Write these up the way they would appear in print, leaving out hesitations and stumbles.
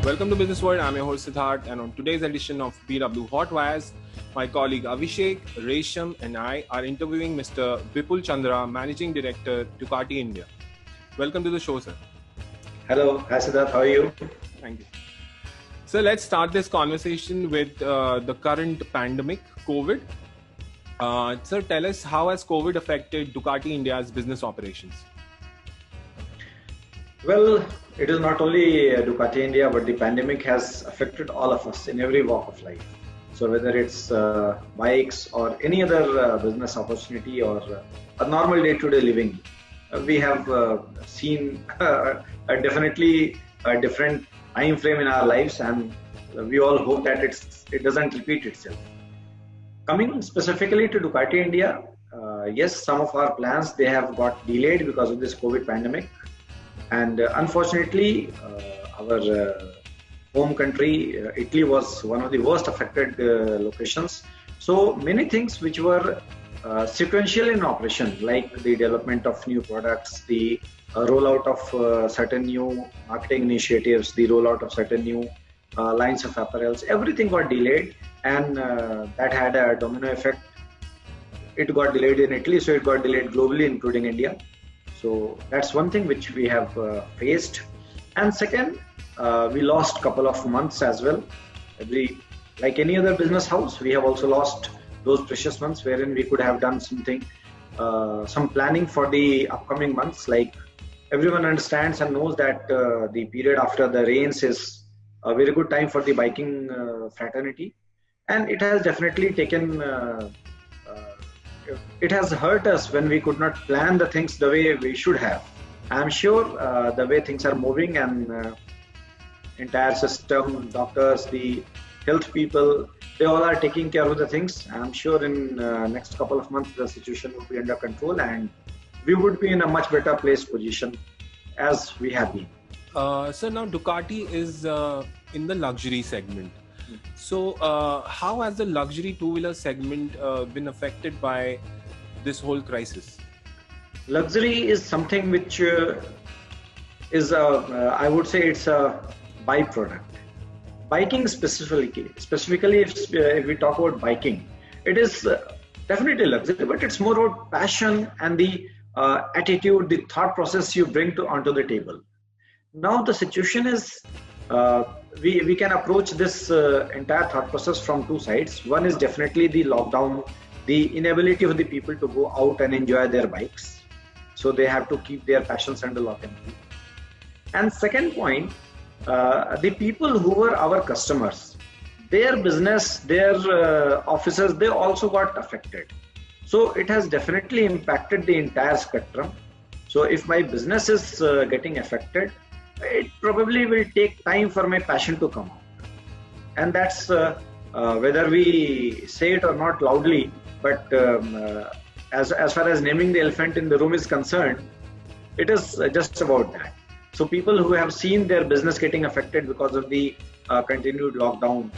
Welcome to Business World. I'm your host Siddharth, and on today's edition of BW Hot Wires, my colleague Abhishek, Resham, and I are interviewing Mr. Vipul Chandra, Managing Director, Ducati India. Welcome to the show, sir. Hello, hi Siddharth, how are you? Thank you. So let's start this conversation with the current pandemic, COVID. Sir, tell us, how has COVID affected Ducati India's business operations? Well, it is not only Ducati India, but the pandemic has affected all of us in every walk of life. So whether it's bikes or any other business opportunity or a normal day-to-day living, we have seen definitely a different time frame in our lives, and we all hope that it doesn't repeat itself. Coming specifically to Ducati India, yes, some of our plans, they have got delayed because of this COVID pandemic. And unfortunately, our home country, Italy, was one of the worst affected locations. So many things which were sequential in operation, like the development of new products, the rollout of certain new marketing initiatives, the rollout of certain new lines of apparels, everything got delayed, and that had a domino effect. It got delayed in Italy, so it got delayed globally, including India. So that's one thing which we have faced. And second, we lost a couple of months as well. Like any other business house, we have also lost those precious months wherein we could have done something, some planning for the upcoming months. Like everyone understands and knows that the period after the rains is a very good time for the biking fraternity. And it has definitely taken it has hurt us when we could not plan the things the way we should have. I'm sure the way things are moving and entire system, doctors, the health people, they all are taking care of the things. I'm sure in next couple of months the situation will be under control and we would be in a much better position as we have been. So now Ducati is in the luxury segment. So how has the luxury two-wheeler segment been affected by this whole crisis? Luxury is something which is, I would say it's a byproduct. Biking specifically if we talk about biking, it is definitely luxury, but it's more about passion and the attitude, the thought process you bring onto the table. Now the situation is, we can approach this entire thought process from two sides. One is definitely the lockdown, the inability of the people to go out and enjoy their bikes. So they have to keep their passions under lock and key. And second point, the people who were our customers, their business, their offices, they also got affected. So it has definitely impacted the entire spectrum. So if my business is getting affected, it probably will take time for my passion to come out. And that's whether we say it or not loudly, but as far as naming the elephant in the room is concerned, it is just about that. So people who have seen their business getting affected because of the continued lockdown,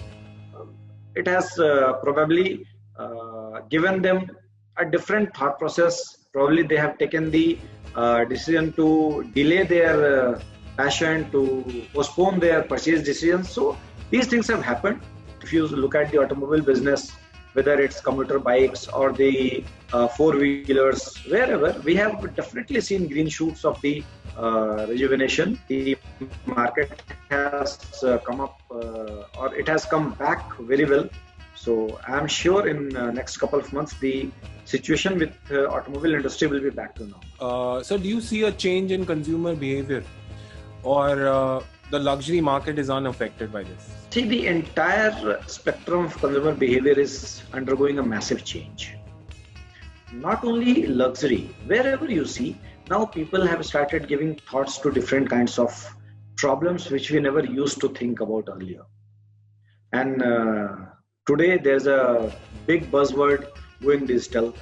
it has probably given them a different thought process. Probably they have taken the decision to delay their passion, to postpone their purchase decisions. So these things have happened. If you look at the automobile business, whether it's commuter bikes or the four-wheelers, wherever, we have definitely seen green shoots of the rejuvenation. The market has come up or it has come back very well. So I'm sure in next couple of months, the situation with automobile industry will be back to normal. So do you see a change in consumer behavior, or the luxury market is unaffected by this? See, the entire spectrum of consumer behavior is undergoing a massive change. Not only luxury, wherever you see, now people have started giving thoughts to different kinds of problems which we never used to think about earlier. And today there's a big buzzword going digital.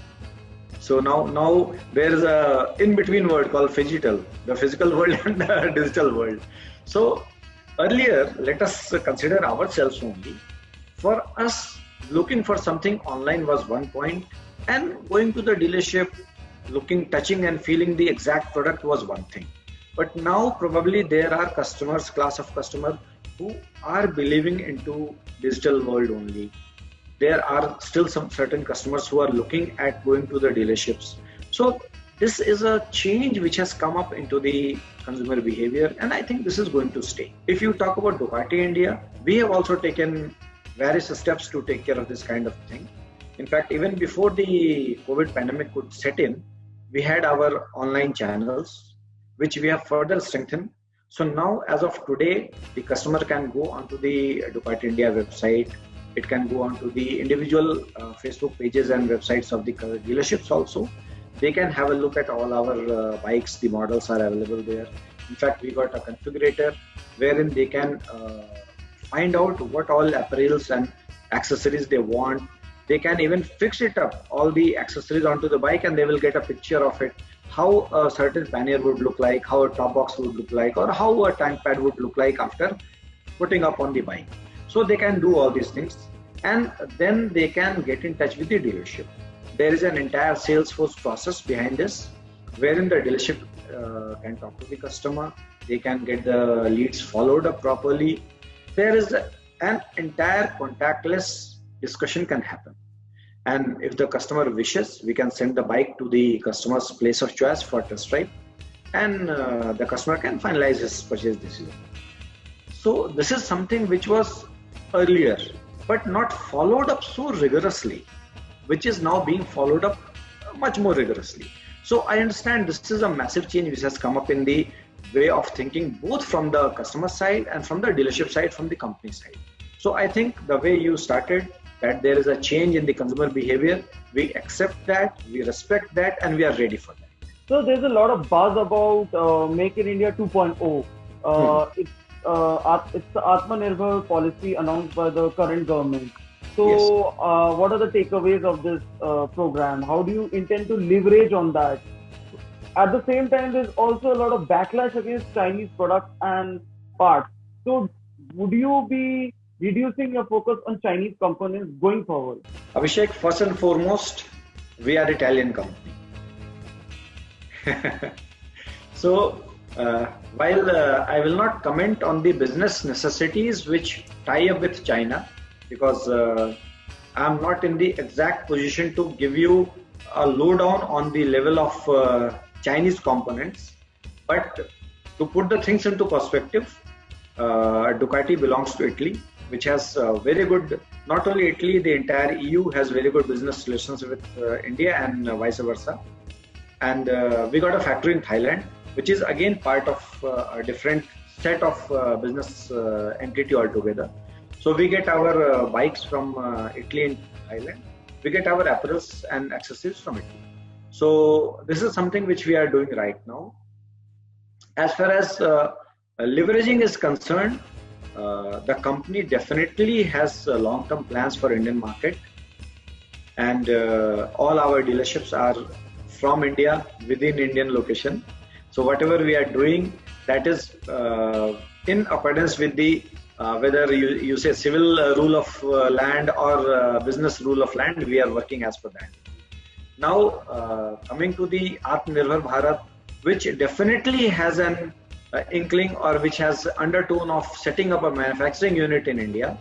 So now there is a in-between word called phygital, the physical world and the digital world. So earlier, let us consider ourselves only. For us, looking for something online was one point, and going to the dealership, looking, touching and feeling the exact product was one thing. But now probably there are customers, class of customer who are believing into digital world only. There are still some certain customers who are looking at going to the dealerships. So this is a change which has come up into the consumer behavior, and I think this is going to stay. If you talk about Ducati India, we have also taken various steps to take care of this kind of thing. In fact, even before the COVID pandemic could set in, we had our online channels, which we have further strengthened. So now, as of today, the customer can go onto the Ducati India website. It can go onto the individual Facebook pages and websites of the dealerships also. They can have a look at all our bikes. The models are available there. In fact, we got a configurator wherein they can find out what all apparels and accessories they want. They can even fix it up, all the accessories onto the bike, and they will get a picture of it, how a certain pannier would look like, how a top box would look like, or how a tank pad would look like after putting up on the bike. So they can do all these things, and then they can get in touch with the dealership. There is an entire Salesforce process behind this, wherein the dealership can talk to the customer. They can get the leads followed up properly. There is an entire contactless discussion can happen. And if the customer wishes, we can send the bike to the customer's place of choice for test drive, and the customer can finalize his purchase decision. So this is something which was earlier, but not followed up so rigorously, which is now being followed up much more rigorously. So I understand this is a massive change which has come up in the way of thinking, both from the customer side and from the dealership side, from the company side. So I think the way you started, that there is a change in the consumer behavior, we accept that, we respect that, and we are ready for that. So there's a lot of buzz about Make in India 2.0. It's the Atmanirbhar policy announced by the current government. So yes. What are the takeaways of this program? How do you intend to leverage on that? At the same time, there's also a lot of backlash against Chinese products and parts. So would you be reducing your focus on Chinese components going forward? Abhishek, first and foremost, we are Italian company. So while I will not comment on the business necessities which tie up with China, because I am not in the exact position to give you a lowdown on the level of Chinese components, but to put the things into perspective, Ducati belongs to Italy, which has very good, not only Italy, the entire EU has very good business relations with India and vice versa. And we got a factory in Thailand, which is again part of a different set of business entity altogether. So we get our bikes from Italy and Thailand. We get our apparels and accessories from Italy. So this is something which we are doing right now. As far as leveraging is concerned, the company definitely has long-term plans for Indian market, and all our dealerships are from India within Indian location. So whatever we are doing, that is in accordance with the whether you say civil rule of land or business rule of land, we are working as per that. Now coming to the Atmanirbhar Bharat, which definitely has an inkling or which has undertone of setting up a manufacturing unit in India.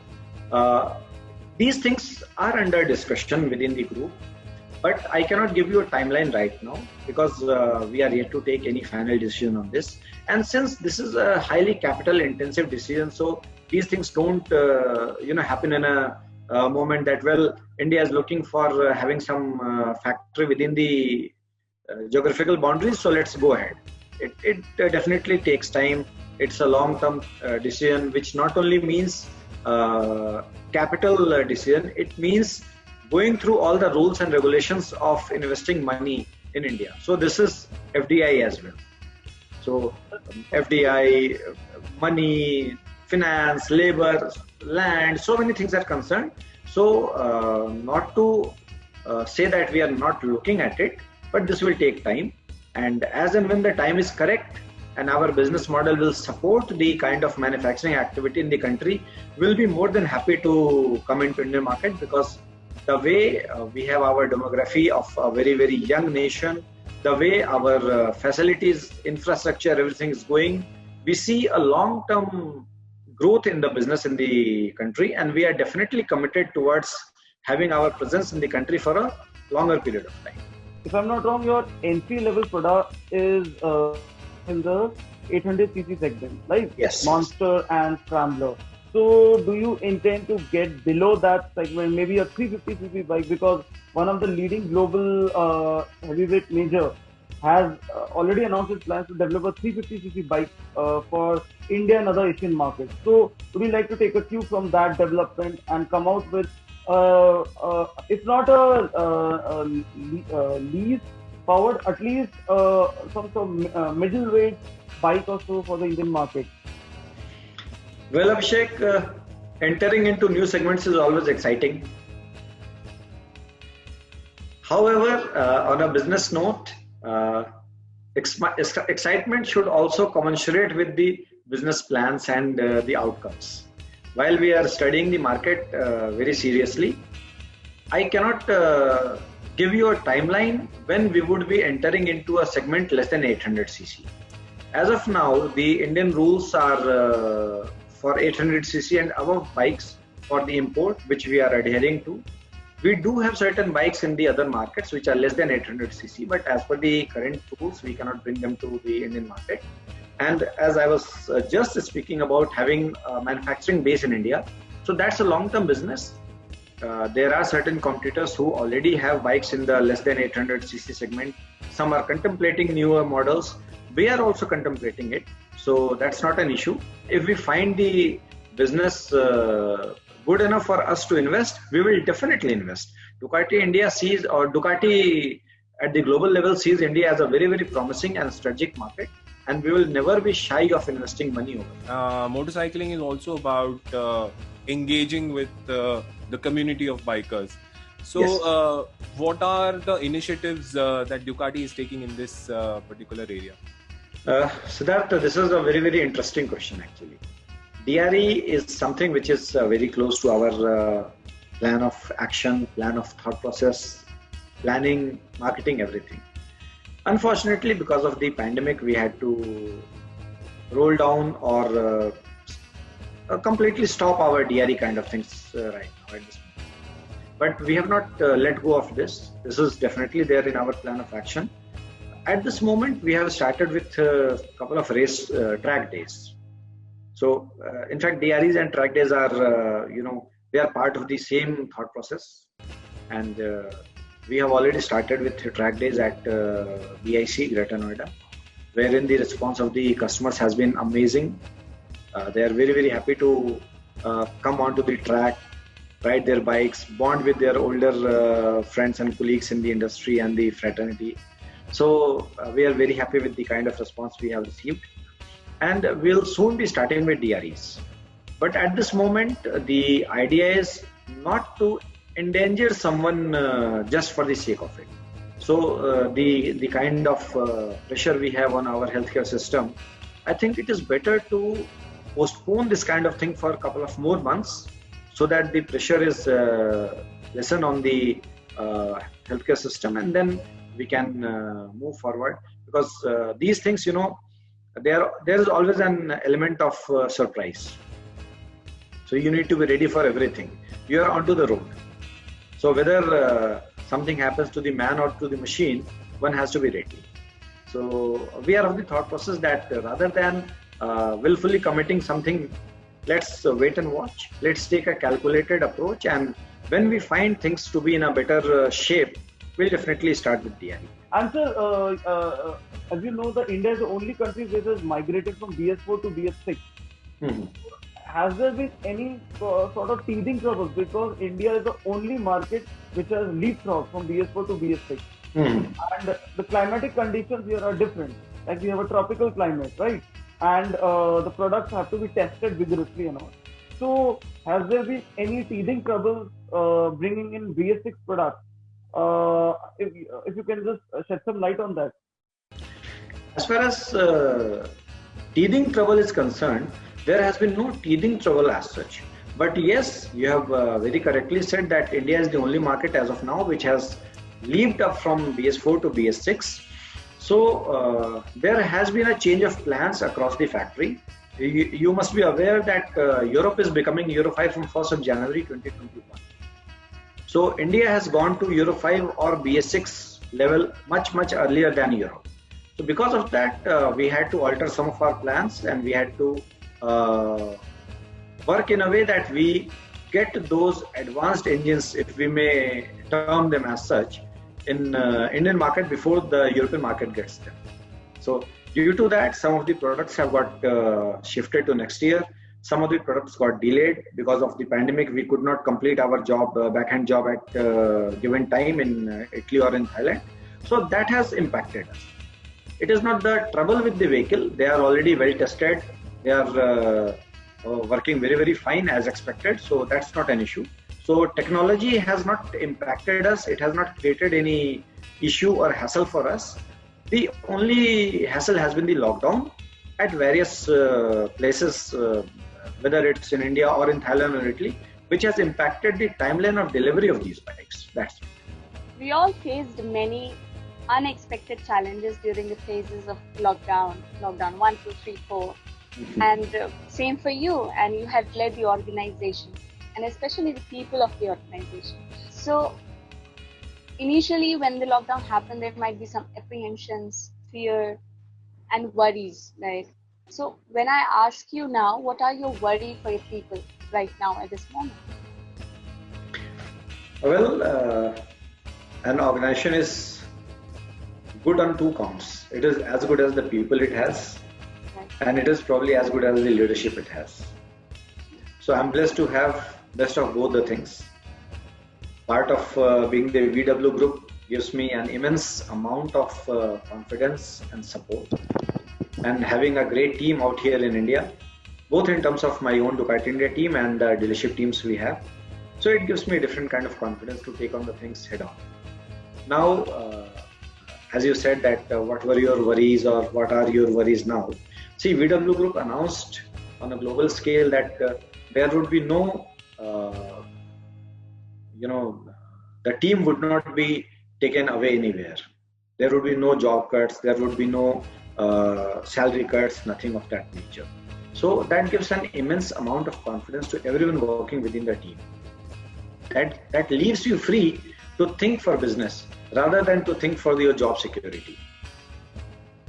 These things are under discussion within the group, but I cannot give you a timeline right now because we are yet to take any final decision on this. And since this is a highly capital intensive decision, so these things don't happen in a moment that, well, India is looking for having some factory within the geographical boundaries, so let's go ahead. It definitely takes time. It's a long-term decision, which not only means capital decision, it means going through all the rules and regulations of investing money in India. So this is FDI as well. So FDI, money, finance, labor, land, so many things are concerned. So not to say that we are not looking at it, but this will take time. And as and when the time is correct and our business model will support the kind of manufacturing activity in the country, we'll be more than happy to come into Indian market, because the way we have our demography of a very, very young nation, the way our facilities, infrastructure, everything is going, we see a long-term growth in the business in the country, and we are definitely committed towards having our presence in the country for a longer period of time. If I'm not wrong, your entry level product is in the 800cc segment, like Yes. Monster and Scrambler. So, do you intend to get below that segment, maybe a 350cc bike? Because one of the leading global heavyweight major has already announced its plans to develop a 350cc bike for India and other Asian markets. So, would you like to take a cue from that development and come out with, if not a least powered, at least some sort of middleweight bike or so for the Indian market? Well, Abhishek, entering into new segments is always exciting. However, on a business note, excitement should also commensurate with the business plans and the outcomes. While we are studying the market very seriously, I cannot give you a timeline when we would be entering into a segment less than 800cc. As of now, the Indian rules are for 800cc and above bikes for the import, which we are adhering to. We do have certain bikes in the other markets which are less than 800cc, but as per the current rules, we cannot bring them to the Indian market. And as I was just speaking about having a manufacturing base in India, so that's a long-term business. There are certain competitors who already have bikes in the less than 800cc segment. Some are contemplating newer models. We are also contemplating it. So that's not an issue. If we find the business good enough for us to invest, we will definitely invest. Ducati India sees, or Ducati at the global level sees India as a very, very promising and strategic market, and we will never be shy of investing money over it. Motorcycling is also about engaging with the community of bikers. So, Yes. what are the initiatives that Ducati is taking in this particular area? Siddharth, this is a very, very interesting question actually. DRE is something which is very close to our plan of action, plan of thought process, planning, marketing, everything. Unfortunately, because of the pandemic, we had to roll down or completely stop our DRE kind of things right now at this moment. But we have not let go of this. This is definitely there in our plan of action. At this moment, we have started with a couple of race track days. So, in fact, DREs and track days are, they are part of the same thought process. And we have already started with track days at BIC, Greater Noida, wherein the response of the customers has been amazing. They are very, very happy to come onto the track, ride their bikes, bond with their older friends and colleagues in the industry and the fraternity. So we are very happy with the kind of response we have received, and we'll soon be starting with DREs. But at this moment, the idea is not to endanger someone just for the sake of it. So the kind of pressure we have on our healthcare system, I think it is better to postpone this kind of thing for a couple of more months, so that the pressure is lessened on the healthcare system, and then we can move forward. Because these things, there is always an element of surprise. So you need to be ready for everything. You are onto the road. So whether something happens to the man or to the machine, one has to be ready. So we are of the thought process that rather than willfully committing something, let's wait and watch. Let's take a calculated approach, and when we find things to be in a better shape, we'll definitely start with DRE. And sir, as you know, India is the only country which has migrated from BS4 to BS6. Mm-hmm. Has there been any sort of teething troubles? Because India is the only market which has leapfrogged from BS4 to BS6. Mm-hmm. And the climatic conditions here are different. Like we have a tropical climate, right? And the products have to be tested vigorously and all. So, has there been any teething troubles bringing in BS6 products? If you can just shed some light on that. As far as teething trouble is concerned, there has been no teething trouble as such. But yes, you have very correctly said that India is the only market as of now which has leaped up from BS4 to BS6. So there has been a change of plans across the factory. you must be aware that Europe is becoming Euro 5 from 1st of January 2021. So India has gone to Euro 5 or BS6 level much earlier than Europe. So because of that, we had to alter some of our plans, and we had to work in a way that we get those advanced engines, if we may term them as such, in Indian market before the European market gets them. So due to that, some of the products have got shifted to next year. Some of the products got delayed because of the pandemic. We could not complete our job, backhand job at given time in Italy or in Thailand. So that has impacted us. It is not the trouble with the vehicle. They are already well tested. They are working very fine as expected. So that's not an issue. So technology has not impacted us. It has not created any issue or hassle for us. The only hassle has been the lockdown at various places, whether it's in India or in Thailand or Italy, which has impacted the timeline of delivery of these bikes. That's it. We all faced many unexpected challenges during the phases of lockdown 1, 2, 3, 4. Mm-hmm. And same for you, and you have led the organization, and especially the people of the organization. So initially when the lockdown happened, there might be some apprehensions, fear and worries, right? So when I ask you now, what are your worries for your people right now at this moment? Well, an organization is good on two counts. It is as good as the people it has, right, and it is probably as good as the leadership it has. So I'm blessed to have best of both the things. Part of being the VW group gives me an immense amount of confidence and support, and having a great team out here in India, both in terms of my own Ducati India team and the dealership teams we have. So it gives me a different kind of confidence to take on the things head on. Now, as you said that what were your worries or what are your worries now? See, VW Group announced on a global scale that there would be no the team would not be taken away anywhere. There would be no job cuts, there would be no salary cuts, nothing of that nature. So that gives an immense amount of confidence to everyone working within the team. That leaves you free to think for business rather than to think for your job security.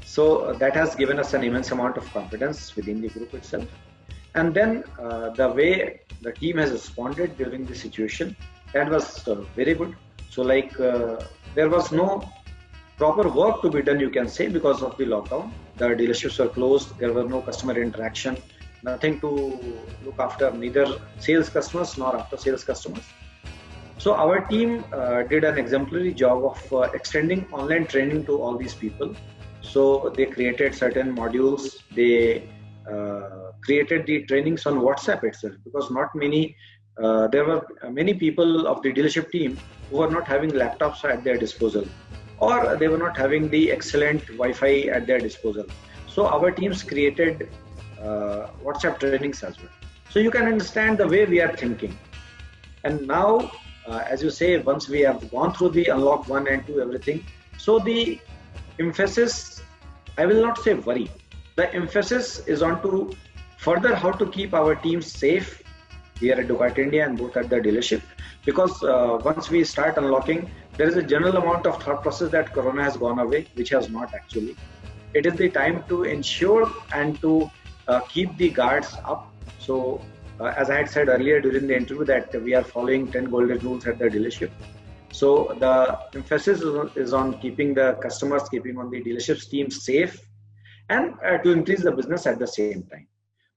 So that has given us an immense amount of confidence within the group itself. And then the way the team has responded during the situation, that was very good. So like there was no proper work to be done, you can say, because of the lockdown. The dealerships were closed, there was no customer interaction, nothing to look after, neither sales customers nor after sales customers. So our team did an exemplary job of extending online training to all these people. So they created certain modules, they created the trainings on WhatsApp itself, because there were many people of the dealership team who were not having laptops at their disposal, or they were not having the excellent Wi-Fi at their disposal. So our teams created WhatsApp trainings as well. So you can understand the way we are thinking. And now, as you say, once we have gone through the unlock 1 and 2, everything, so the emphasis, I will not say worry, the emphasis is on to further how to keep our teams safe here at Ducati India and both at the dealership, because once we start unlocking, there is a general amount of thought process that Corona has gone away, which has not actually. It is the time to ensure and to keep the guards up. So as I had said earlier during the interview, that we are following 10 golden rules at the dealership. So the emphasis is on keeping the customers, keeping on the dealership's team safe, and to increase the business at the same time.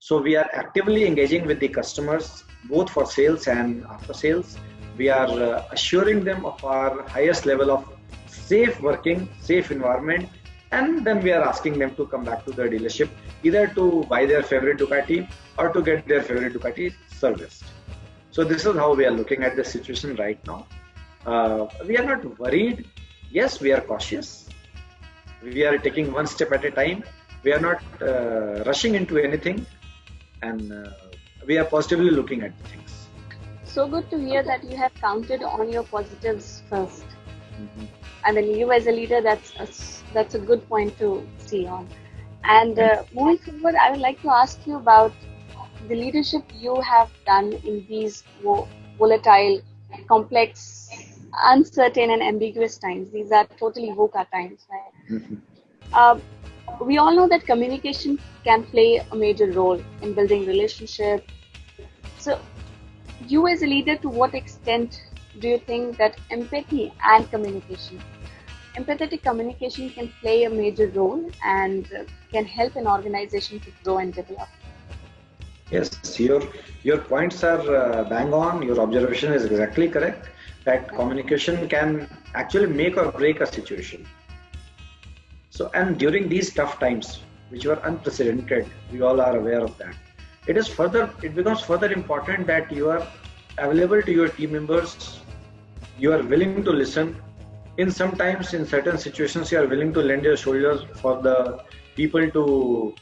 So we are actively engaging with the customers, both for sales and after sales. We are assuring them of our highest level of safe working, safe environment, and then we are asking them to come back to the dealership, either to buy their favorite Ducati or to get their favorite Ducati serviced. So this is how we are looking at the situation right now. We are not worried. Yes, we are cautious. We are taking one step at a time. We are not rushing into anything, and we are positively looking at things. So good to hear that you have counted on your positives first. Mm-hmm. I mean, you as a leader, that's a good point to see on. And moving forward, I would like to ask you about the leadership you have done in these volatile, complex, uncertain, and ambiguous times. These are totally VUCA times, right? Uh, we all know that communication can play a major role in building relationship. So, you as a leader, to what extent do you think that empathy and communication, empathetic communication can play a major role and can help an organization to grow and develop? Yes, your points are bang on. Your observation is exactly correct. That communication can actually make or break a situation. So, and during these tough times, which were unprecedented, we all are aware of that. It becomes further important that you are available to your team members. You are willing to listen. In certain situations, you are willing to lend your shoulders for the people to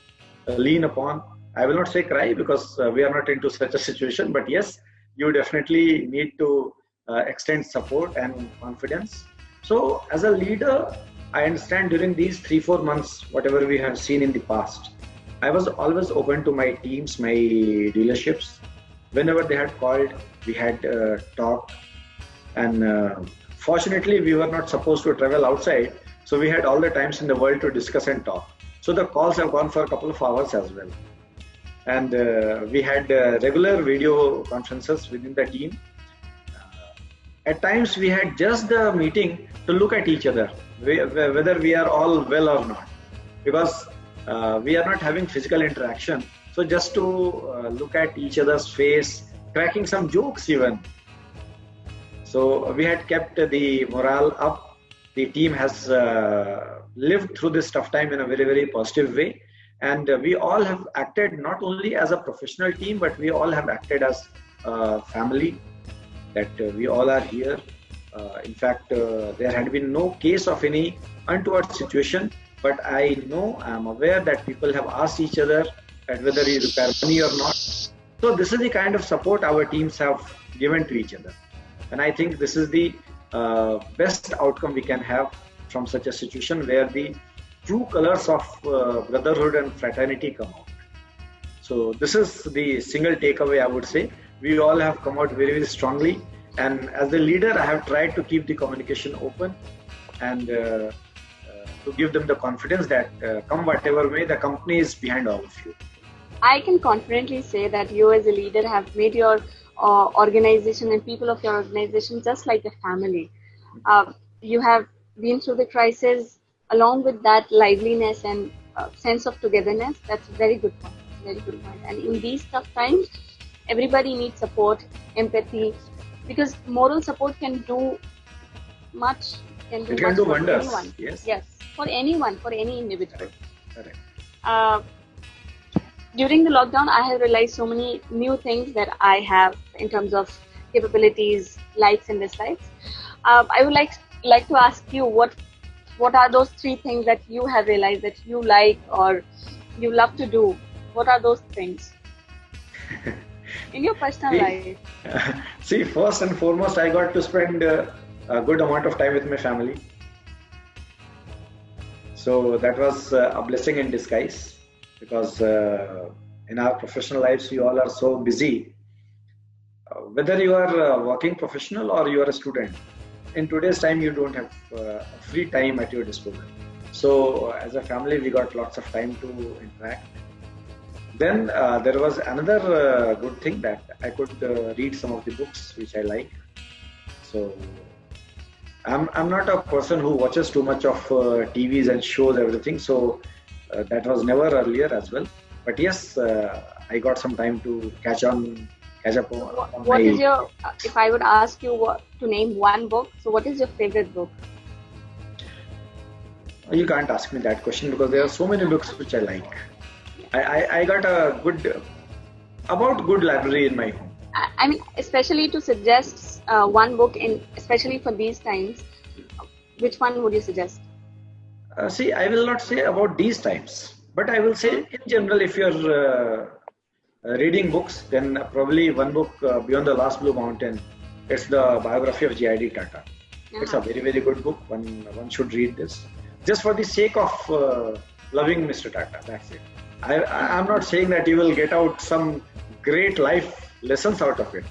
lean upon. I will not say cry because we are not into such a situation, but yes, you definitely need to extend support and confidence. So, as a leader, I understand during these 3-4 months, whatever we have seen in the past, I was always open to my teams, my dealerships. Whenever they had called, we had talked, and fortunately, we were not supposed to travel outside, so we had all the times in the world to discuss and talk. So the calls have gone for a couple of hours as well, and we had regular video conferences within the team. At times, we had just the meeting to look at each other, whether we are all well or not, because we are not having physical interaction. So just to look at each other's face, cracking some jokes even. So we had kept the morale up. The team has lived through this tough time in a very, very positive way. And we all have acted not only as a professional team, but we all have acted as a family, that we all are here. In fact, there had been no case of any untoward situation, but I am aware that people have asked each other that whether you require money or not. So this is the kind of support our teams have given to each other. And I think this is the best outcome we can have from such a situation where the true colors of brotherhood and fraternity come out. So this is the single takeaway I would say. We all have come out very, very strongly. And as the leader, I have tried to keep the communication open and to give them the confidence that come whatever may, the company is behind all of you. I can confidently say that you as a leader have made your organization and people of your organization just like a family. You have been through the crisis along with that liveliness and sense of togetherness. That's a very good point. Very good point. And in these tough times, everybody needs support, empathy, because moral support can do much. It can do wonders. Anyone. Yes. Yes. For anyone, for any individual. Correct. During the lockdown, I have realized so many new things that I have in terms of capabilities, likes and dislikes. I would like to ask you what are those 3 things that you have realized that you like or you love to do? What are those things in your personal life? See, first and foremost, I got to spend a good amount of time with my family. So that was a blessing in disguise, because in our professional lives, we all are so busy. Whether you are a working professional or you are a student, in today's time, you don't have free time at your disposal. So as a family, we got lots of time to interact. Then there was another good thing that I could read some of the books which I like. So I'm not a person who watches too much of TVs and shows everything. So that was never earlier as well. But yes, I got some time to catch up on what is your, if I would ask you to name one book, so what is your favorite book? You can't ask me that question because there are so many books which I like. I got a good library in my home. I mean, especially to suggest one book, especially for these times, which one would you suggest? See, I will not say about these times, but I will say in general, if you're reading books, then probably one book, Beyond the Last Blue Mountain. It's the biography of J.I.D. Tata. It's a very, very good book. One should read this. Just for the sake of loving Mr. Tata. That's it. I'm not saying that you will get out some great life lessons out of it.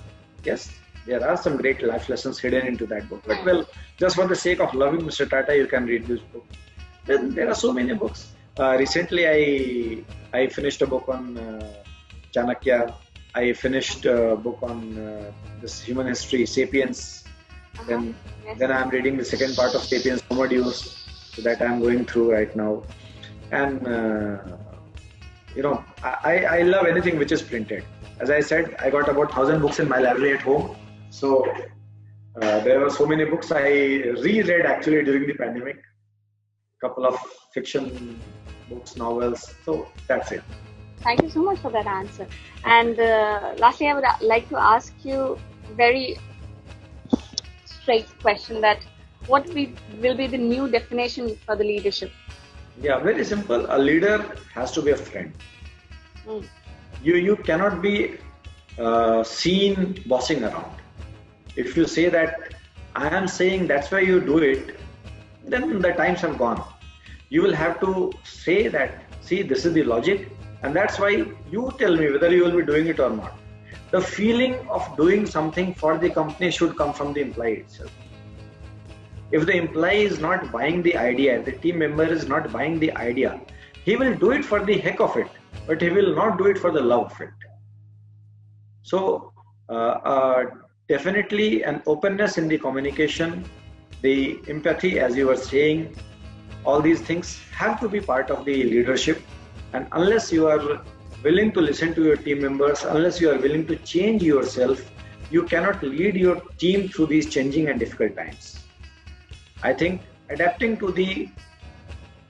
Yes, there are some great life lessons hidden into that book. But well, just for the sake of loving Mr. Tata, you can read this book. Then there are so many books. Recently, I finished a book on Chanakya. I finished a book on this human history, Sapiens. Then I'm reading the second part of Sapiens, Homo Deus, so that I'm going through right now. And I love anything which is printed. As I said, I got about 1,000 books in my library at home. So there were so many books I reread actually during the pandemic. Couple of fiction books, novels. So that's it. Thank you so much for that answer. And lastly, I would like to ask you a very straight question: that what will be the new definition for the leadership? Yeah, very simple. A leader has to be a friend. You cannot be seen bossing around. If you say that I am saying that's why you do it, then the times have gone. You will have to say that, see, this is the logic, and that's why you tell me whether you will be doing it or not. The feeling of doing something for the company should come from the employee itself. If the employee is not buying the idea, if the team member is not buying the idea, he will do it for the heck of it, but he will not do it for the love of it. So definitely an openness in the communication, the empathy, as you were saying, all these things have to be part of the leadership. And unless you are willing to listen to your team members, unless you are willing to change yourself, you cannot lead your team through these changing and difficult times. I think adapting to the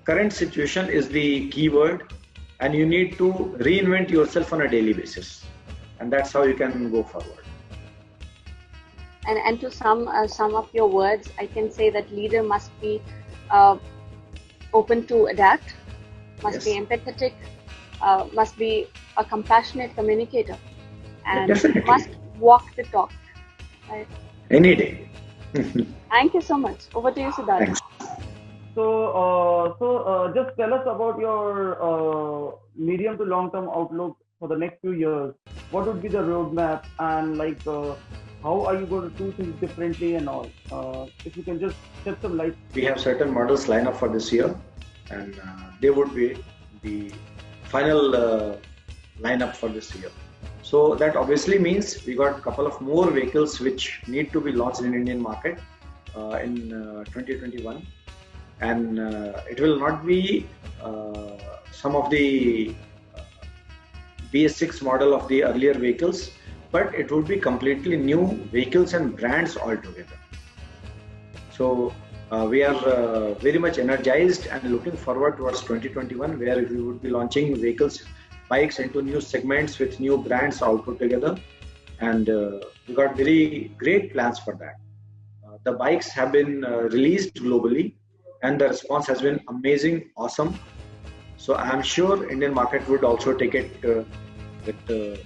current situation is the key word, and you need to reinvent yourself on a daily basis. And that's how you can go forward. And to sum up your words, I can say that leader must be open to adapt, must be empathetic, must be a compassionate communicator, and must walk the talk. Right? Any day. Thank you so much. Over to you, Siddharth. Thanks. So just tell us about your medium to long-term outlook for the next few years. What would be the roadmap, and how are you going to do things differently and all? If you can just shed some light. We have certain models lined up for this year, and they would be the final lineup for this year. So that obviously means we got a couple of more vehicles which need to be launched in Indian market in 2021, and it will not be some of the BS6 model of the earlier vehicles, but it would be completely new vehicles and brands altogether. So we are very much energized and looking forward towards 2021, where we would be launching vehicles, bikes into new segments with new brands all put together, and we got very great plans for that. The bikes have been released globally, and the response has been amazing, awesome. So I am sure Indian market would also take it with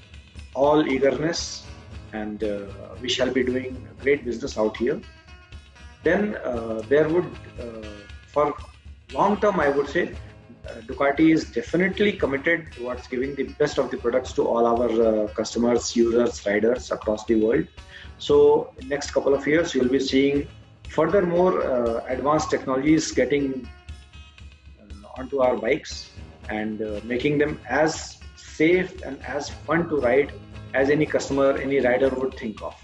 all eagerness, and we shall be doing great business out here. Then there would, for long term, I would say, Ducati is definitely committed towards giving the best of the products to all our customers, users, riders across the world. So in next couple of years, you'll be seeing furthermore advanced technologies getting onto our bikes and making them as safe and as fun to ride as any customer, any rider would think of.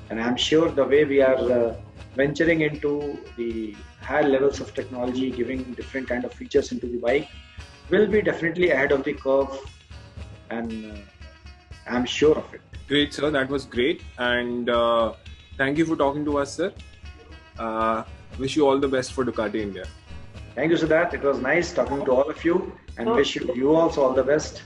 And I'm sure the way we are venturing into the higher levels of technology, giving different kind of features into the bike, will be definitely ahead of the curve, and I'm sure of it. Great, sir. That was great, and thank you for talking to us, sir. Wish you all the best for Ducati India. Thank you, Siddharth. It was nice talking to all of you, and wish you also all the best.